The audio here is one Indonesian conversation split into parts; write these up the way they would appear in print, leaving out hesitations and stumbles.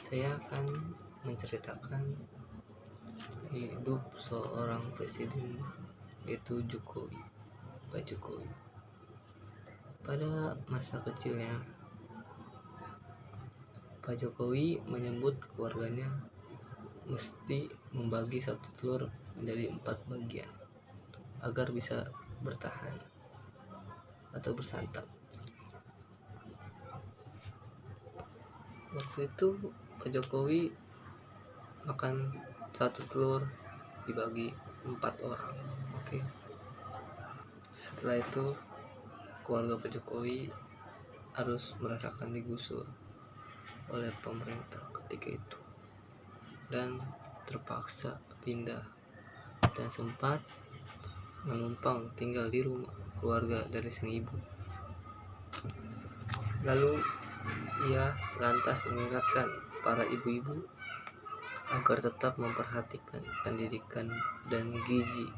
Saya akan menceritakan hidup seorang presiden, yaitu Pak Jokowi. Pada masa kecilnya, Pak Jokowi menyebut keluarganya mesti membagi satu telur menjadi 4 bagian agar bisa bertahan atau bersantap. Waktu itu Pak Jokowi makan satu telur dibagi 4 orang. Oke. Setelah itu keluarga Pak Jokowi harus merasakan digusur oleh pemerintah ketika itu dan terpaksa pindah dan sempat menumpang tinggal di rumah keluarga dari sang ibu. Lalu ia lantas mengingatkan para ibu-ibu agar tetap memperhatikan pendidikan dan gizi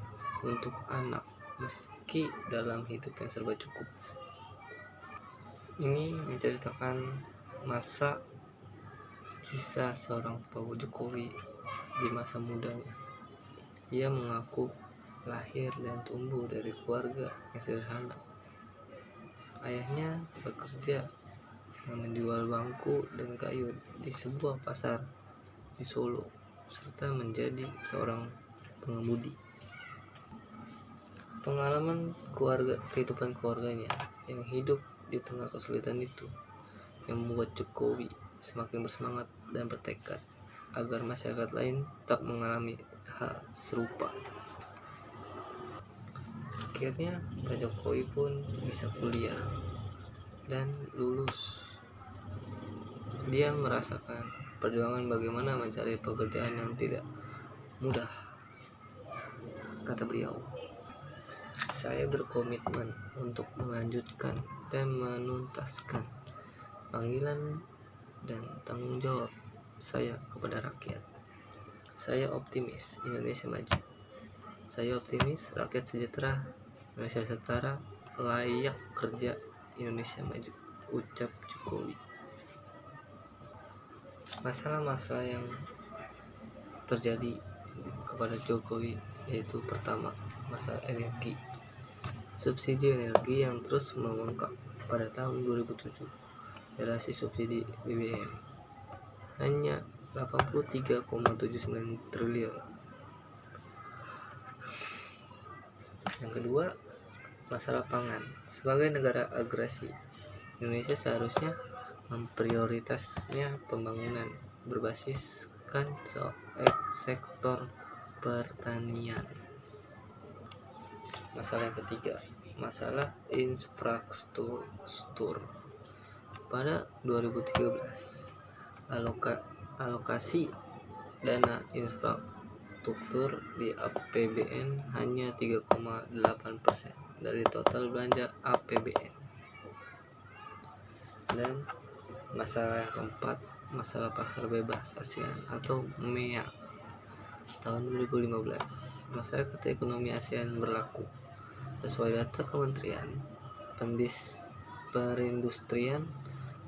untuk anak meski dalam hidup yang serba cukup. Ini menceritakan masa kisah seorang Pak Jokowi di masa mudanya. Ia mengaku lahir dan tumbuh dari keluarga yang sederhana. Ayahnya bekerja dengan menjual bangku dan kayu di sebuah pasar di Solo, serta menjadi seorang pengemudi. Pengalaman kehidupan keluarganya yang hidup di tengah kesulitan itu yang membuat Jokowi semakin bersemangat dan bertekad agar masyarakat lain tak mengalami hal serupa. Akhirnya Pak Jokowi pun bisa kuliah dan lulus. Dia merasakan perjuangan bagaimana mencari pekerjaan yang tidak mudah. Kata beliau, "Saya berkomitmen untuk melanjutkan dan menuntaskan panggilan dan tanggung jawab saya kepada rakyat. Saya optimis Indonesia maju. Saya optimis rakyat sejahtera, Indonesia setara, layak kerja, Indonesia maju," ucap Jokowi. Masalah-masalah yang terjadi kepada Jokowi yaitu pertama, masalah energi. Subsidi energi yang terus membengkak. Pada tahun 2007, relasi subsidi BBM hanya 83,79 triliun. Yang kedua, masalah pangan. Sebagai negara agresi, Indonesia seharusnya memprioritasnya pembangunan berbasiskan sektor pertanian. Masalah yang ketiga, masalah infrastruktur. Pada 2013, alokasi dana infrastruktur di APBN hanya 3,8% dari total belanja APBN. Dan masalah yang keempat, masalah pasar bebas ASEAN atau MEA. Tahun 2015, masyarakat ekonomi ASEAN berlaku. Sesuai data Kementerian Perindustrian,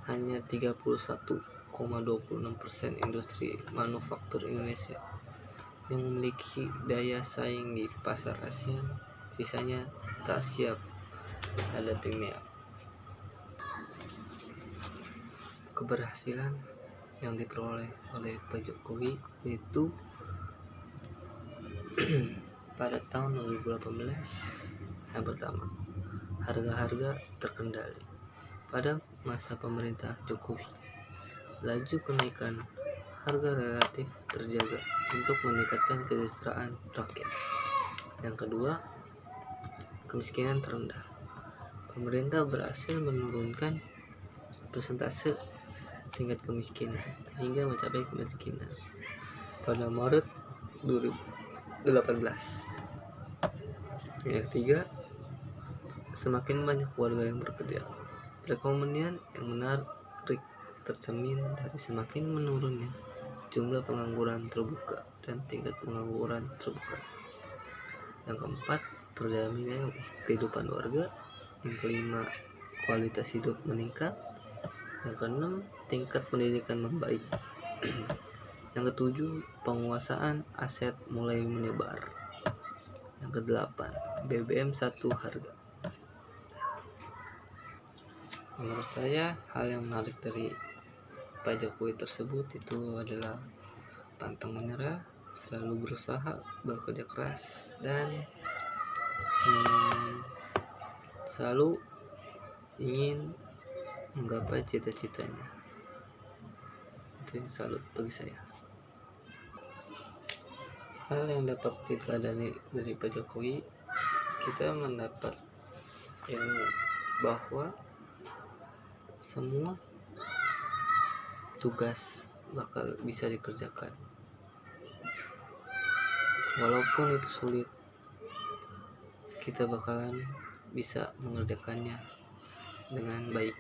hanya 31,26% industri manufaktur Indonesia yang memiliki daya saing di pasar ASEAN. Sisanya tak siap hadapi MEA. Keberhasilan yang diperoleh oleh Pak Jokowi itu pada tahun 2018. Yang pertama, harga-harga terkendali. Pada masa pemerintah Jokowi, laju kenaikan harga relatif terjaga untuk meningkatkan kesejahteraan rakyat. Yang kedua, kemiskinan terendah. Pemerintah berhasil menurunkan persentase tingkat kemiskinan hingga mencapai kemiskinan pada Maret 2018. Yang ketiga, semakin banyak warga yang bekerja. Perekonomian yang menarik tercermin dari semakin menurunnya jumlah pengangguran terbuka dan tingkat pengangguran terbuka. Yang keempat, terjaminnya kehidupan warga. Yang kelima, kualitas hidup meningkat. Yang keenam, tingkat pendidikan membaik. Yang ketujuh, penguasaan aset mulai menyebar. Yang kedelapan, BBM satu harga. Menurut saya, hal yang menarik dari Pak Jokowi tersebut itu adalah pantang menyerah, selalu berusaha, bekerja keras, dan selalu ingin menggapai cita-citanya. Itu yang salut bagi saya. Hal yang dapat diteladani dari Pak Jokowi, kita mendapat ilmu bahwa semua tugas bakal bisa dikerjakan, walaupun itu sulit, kita bakalan bisa mengerjakannya dengan baik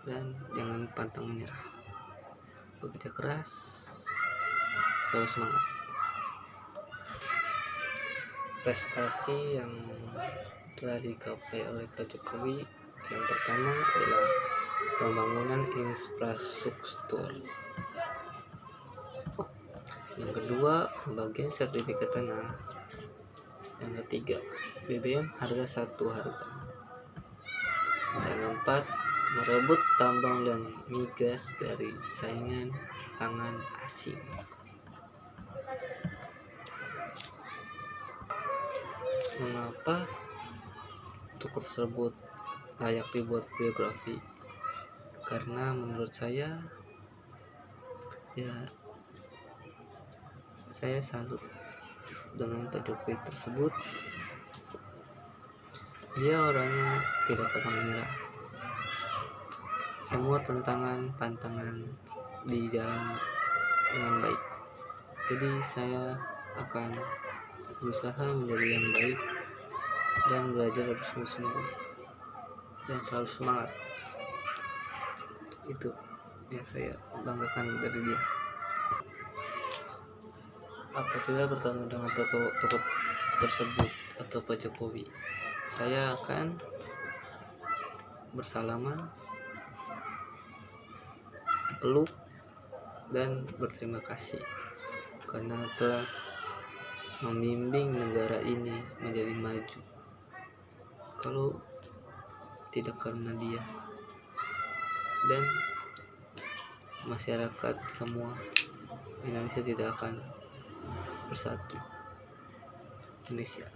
dan jangan pantang menyerah, bekerja keras, selalu semangat. Prestasi yang telah dicapai oleh Pak Jokowi, yang pertama adalah pembangunan infrastruktur. Yang kedua, pembagian sertifikat tanah. Yang ketiga, BBM harga satu harga. Yang keempat, merebut tambang dan migas dari saingan pangan asing. Mengapa tokoh tersebut layak dibuat biografi? Karena menurut saya, saya salut dengan Pak Jokowi tersebut. Dia orangnya tidak pernah menyerah. Semua pantangan di jalan dengan baik. Jadi saya akan berusaha menjadi yang baik dan belajar bersungguh-sungguh dan selalu semangat. Itu yang saya banggakan dari dia. Apabila bertemu dengan tokoh tersebut atau Pak Jokowi, saya akan bersalaman, peluk, dan berterima kasih karena telah membimbing negara ini menjadi maju. Kalau tidak karena dia dan masyarakat semua, Indonesia tidak akan bersatu. Indonesia